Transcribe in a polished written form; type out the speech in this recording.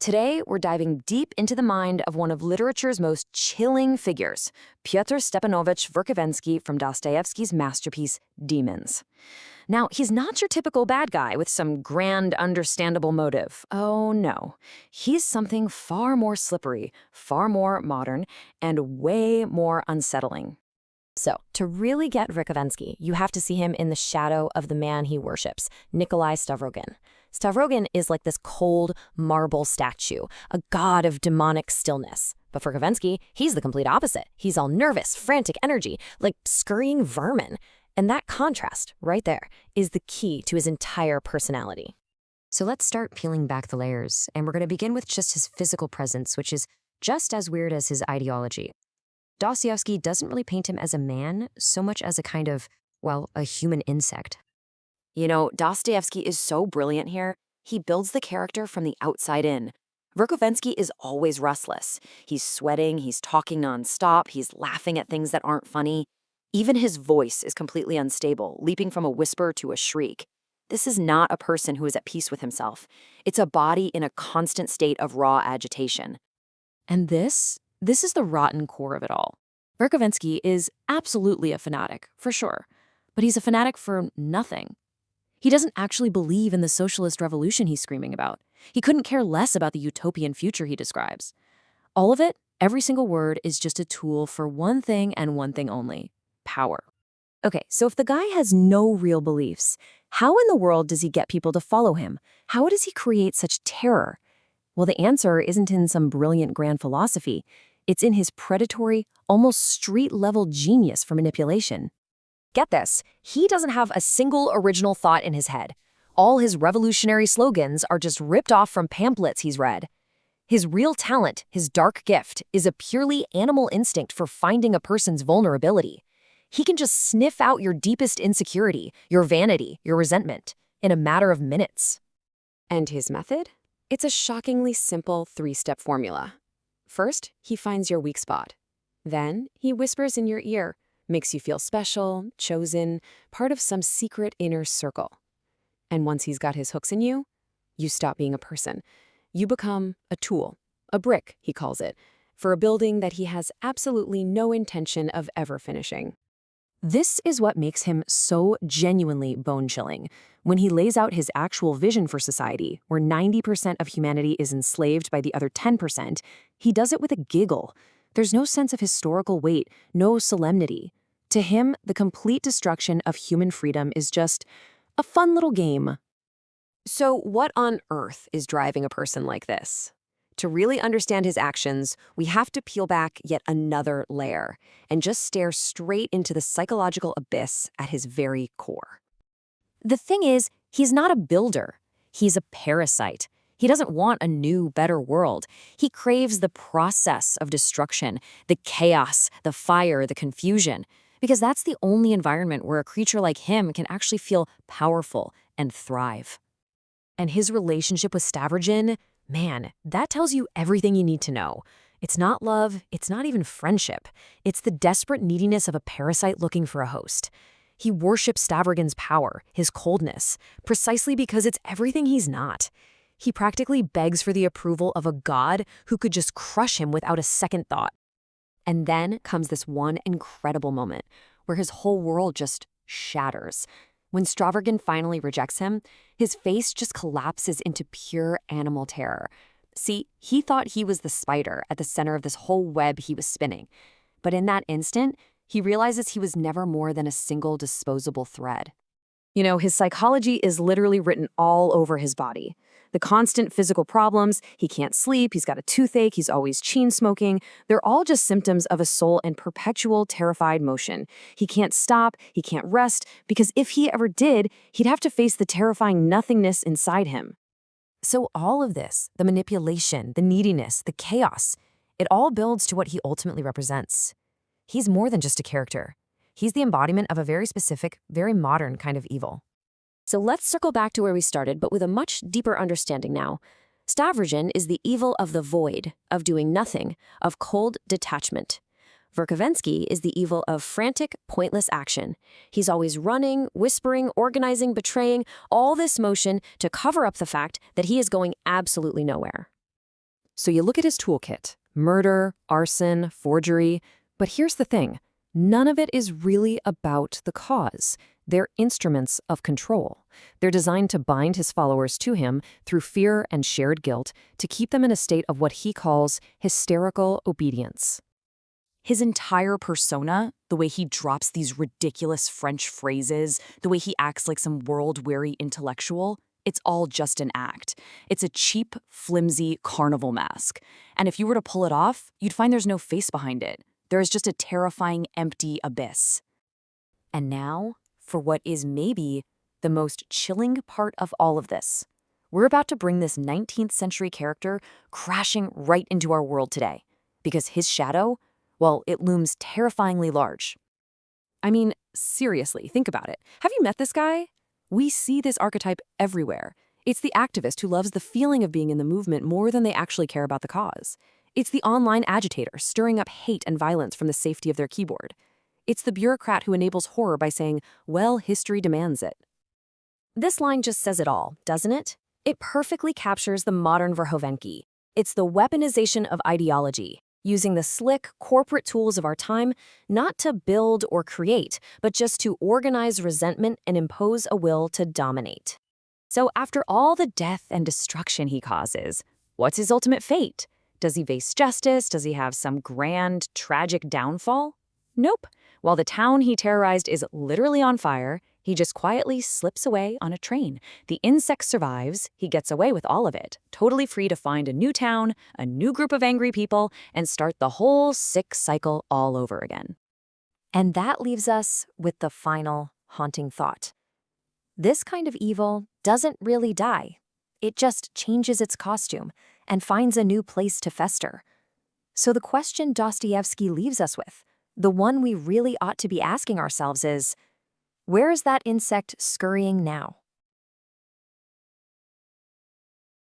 Today, we're diving deep into the mind of one of literature's most chilling figures, Pyotr Stepanovich Verkhovensky from Dostoevsky's masterpiece, Demons. Now, he's not your typical bad guy with some grand, understandable motive. Oh, no. He's something far more slippery, far more modern, and way more unsettling. So, to really get Verkhovensky, you have to see him in the shadow of the man he worships, Nikolai Stavrogin. Stavrogin is like this cold marble statue, a god of demonic stillness. But for Verkhovensky, he's the complete opposite. He's all nervous, frantic energy, like scurrying vermin. And that contrast, right there, is the key to his entire personality. So let's start peeling back the layers, and we're going to begin with just his physical presence, which is just as weird as his ideology. Dostoevsky doesn't really paint him as a man so much as a kind of, well, a human insect. You know, Dostoevsky is so brilliant here, he builds the character from the outside in. Verkhovensky is always restless. He's sweating, he's talking nonstop, he's laughing at things that aren't funny. Even his voice is completely unstable, leaping from a whisper to a shriek. This is not a person who is at peace with himself. It's a body in a constant state of raw agitation. And this is the rotten core of it all. Verkhovensky is absolutely a fanatic, for sure. But he's a fanatic for nothing. He doesn't actually believe in the socialist revolution he's screaming about. He couldn't care less about the utopian future he describes. All of it, every single word, is just a tool for one thing and one thing only: power. Okay, so if the guy has no real beliefs, how in the world does he get people to follow him? How does he create such terror? Well, the answer isn't in some brilliant grand philosophy. It's in his predatory, almost street-level genius for manipulation. Get this, he doesn't have a single original thought in his head. All his revolutionary slogans are just ripped off from pamphlets he's read. His real talent, his dark gift, is a purely animal instinct for finding a person's vulnerability. He can just sniff out your deepest insecurity, your vanity, your resentment, in a matter of minutes. And his method? It's a shockingly simple three-step formula. First, he finds your weak spot. Then, he whispers in your ear, makes you feel special, chosen, part of some secret inner circle. And once he's got his hooks in you, you stop being a person. You become a tool, a brick, he calls it, for a building that he has absolutely no intention of ever finishing. This is what makes him so genuinely bone-chilling. When he lays out his actual vision for society, where 90% of humanity is enslaved by the other 10%, he does it with a giggle. There's no sense of historical weight, no solemnity. To him, the complete destruction of human freedom is just a fun little game. So what on earth is driving a person like this? To really understand his actions, we have to peel back yet another layer and just stare straight into the psychological abyss at his very core. The thing is, he's not a builder. He's a parasite. He doesn't want a new, better world. He craves the process of destruction, the chaos, the fire, the confusion, because that's the only environment where a creature like him can actually feel powerful and thrive. And his relationship with Stavrogin, man, that tells you everything you need to know. It's not love, it's not even friendship. It's the desperate neediness of a parasite looking for a host. He worships Stavrogin's power, his coldness, precisely because it's everything he's not. He practically begs for the approval of a god who could just crush him without a second thought. And then comes this one incredible moment where his whole world just shatters. When Stavrogin finally rejects him, his face just collapses into pure animal terror. See, he thought he was the spider at the center of this whole web he was spinning. But in that instant, he realizes he was never more than a single disposable thread. You know, his psychology is literally written all over his body. The constant physical problems, he can't sleep, he's got a toothache, he's always chain smoking, they're all just symptoms of a soul in perpetual terrified motion. He can't stop, he can't rest, because if he ever did, he'd have to face the terrifying nothingness inside him. So all of this, the manipulation, the neediness, the chaos, it all builds to what he ultimately represents. He's more than just a character. He's the embodiment of a very specific, very modern kind of evil. So let's circle back to where we started, but with a much deeper understanding now. Stavrogin is the evil of the void, of doing nothing, of cold detachment. Verkhovensky is the evil of frantic, pointless action. He's always running, whispering, organizing, betraying, all this motion to cover up the fact that he is going absolutely nowhere. So you look at his toolkit: murder, arson, forgery. But here's the thing: none of it is really about the cause. They're instruments of control. They're designed to bind his followers to him through fear and shared guilt, to keep them in a state of what he calls hysterical obedience. His entire persona, the way he drops these ridiculous French phrases, the way he acts like some world-weary intellectual, it's all just an act. It's a cheap, flimsy carnival mask. And if you were to pull it off, you'd find there's no face behind it. There is just a terrifying, empty abyss. And now, for what is maybe the most chilling part of all of this. We're about to bring this 19th century character crashing right into our world today. Because his shadow, well, it looms terrifyingly large. I mean, seriously, think about it. Have you met this guy? We see this archetype everywhere. It's the activist who loves the feeling of being in the movement more than they actually care about the cause. It's the online agitator stirring up hate and violence from the safety of their keyboard. It's the bureaucrat who enables horror by saying, well, history demands it. This line just says it all, doesn't it? It perfectly captures the modern Verkhovensky. It's the weaponization of ideology, using the slick, corporate tools of our time not to build or create, but just to organize resentment and impose a will to dominate. So after all the death and destruction he causes, what's his ultimate fate? Does he face justice? Does he have some grand, tragic downfall? Nope. While the town he terrorized is literally on fire, he just quietly slips away on a train. The insect survives, he gets away with all of it, totally free to find a new town, a new group of angry people, and start the whole sick cycle all over again. And that leaves us with the final haunting thought. This kind of evil doesn't really die. It just changes its costume and finds a new place to fester. So the question Dostoevsky leaves us with, the one we really ought to be asking ourselves is, where is that insect scurrying now?